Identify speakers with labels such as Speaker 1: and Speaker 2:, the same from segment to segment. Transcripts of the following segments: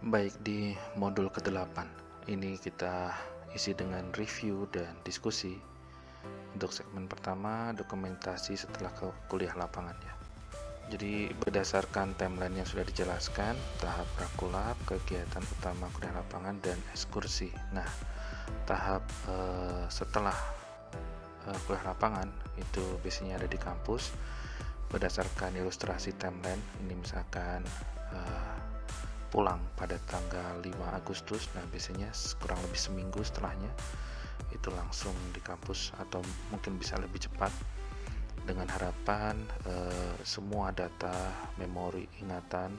Speaker 1: Baik, di modul ke-8 ini kita isi dengan review dan diskusi. Untuk segmen pertama, dokumentasi setelah kuliah lapangan ya. Jadi berdasarkan timeline yang sudah dijelaskan, tahap prakulap, kegiatan utama kuliah lapangan, dan ekskursi. Nah, tahap setelah kuliah lapangan itu biasanya ada di kampus. Berdasarkan ilustrasi timeline, ini misalkan pulang pada tanggal 5 Agustus. Nah, biasanya kurang lebih seminggu setelahnya itu langsung di kampus, atau mungkin bisa lebih cepat, dengan harapan semua data, memori, ingatan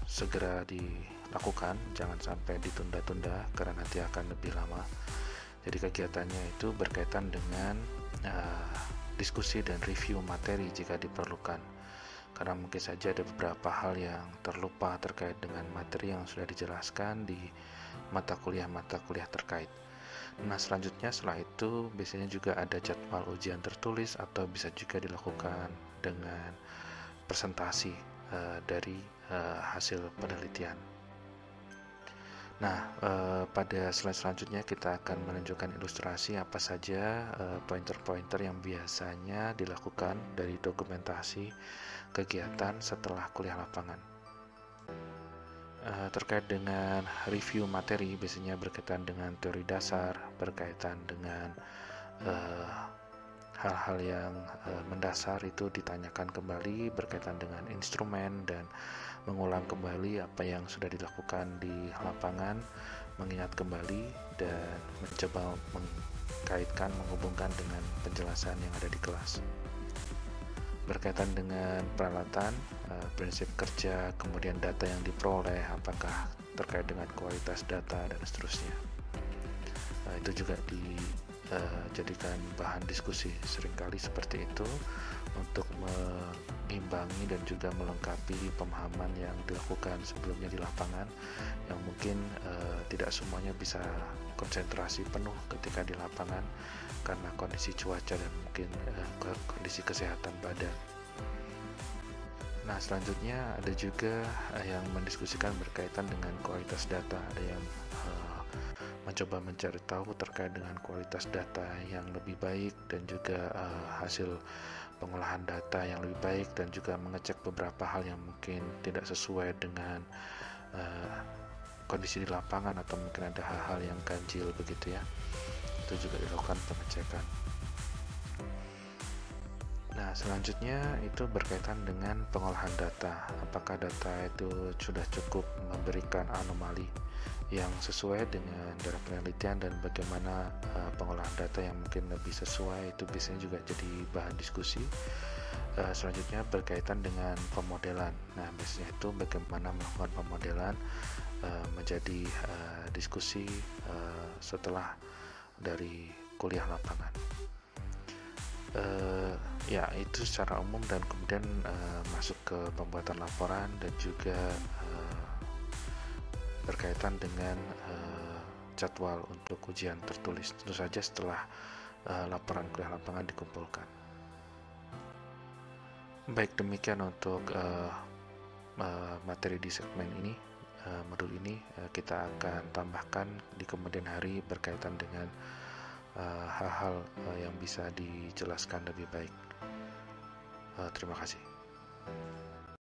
Speaker 1: segera dilakukan, jangan sampai ditunda-tunda karena nanti akan lebih lama. Jadi kegiatannya itu berkaitan dengan diskusi dan review materi jika diperlukan, karena mungkin saja ada beberapa hal yang terlupa terkait dengan materi yang sudah dijelaskan di mata kuliah terkait. Nah, selanjutnya setelah itu biasanya juga ada jadwal ujian tertulis, atau bisa juga dilakukan dengan presentasi dari hasil penelitian. Nah, pada slide selanjutnya kita akan menunjukkan ilustrasi apa saja pointer-pointer yang biasanya dilakukan dari dokumentasi kegiatan setelah kuliah lapangan. Terkait dengan review materi, biasanya berkaitan dengan teori dasar, berkaitan dengan hal-hal yang mendasar itu ditanyakan kembali, berkaitan dengan instrumen, dan mengulang kembali apa yang sudah dilakukan di lapangan, mengingat kembali dan mencoba mengkaitkan, menghubungkan dengan penjelasan yang ada di kelas. Berkaitan dengan peralatan, prinsip kerja, kemudian data yang diperoleh, apakah terkait dengan kualitas data dan seterusnya. Itu juga dijadikan bahan diskusi seringkali seperti itu, untuk mengimbangi dan juga melengkapi pemahaman yang dilakukan sebelumnya di lapangan, yang mungkin tidak semuanya bisa konsentrasi penuh ketika di lapangan karena kondisi cuaca dan mungkin kondisi kesehatan badan. Nah, selanjutnya ada juga yang mendiskusikan berkaitan dengan kualitas data. Ada yang mencoba mencari tahu terkait dengan kualitas data yang lebih baik, dan juga hasil pengolahan data yang lebih baik, dan juga mengecek beberapa hal yang mungkin tidak sesuai dengan kondisi di lapangan, atau mungkin ada hal-hal yang ganjil begitu ya. Itu juga dilakukan pengecekan. Nah, selanjutnya itu berkaitan dengan pengolahan data. Apakah data itu sudah cukup memberikan anomali yang sesuai dengan dalam penelitian, dan bagaimana pengolahan data yang mungkin lebih sesuai, itu biasanya juga jadi bahan diskusi. Selanjutnya berkaitan dengan pemodelan. Nah, biasanya itu bagaimana melakukan pemodelan menjadi diskusi setelah dari kuliah lapangan. Ya, itu secara umum, dan kemudian masuk ke pembuatan laporan, dan juga berkaitan dengan jadwal untuk ujian tertulis, tentu saja setelah laporan kuliah lapangan dikumpulkan. Baik, demikian untuk materi di segmen ini. Modul ini kita akan tambahkan di kemudian hari berkaitan dengan hal-hal yang bisa dijelaskan lebih baik. Terima kasih.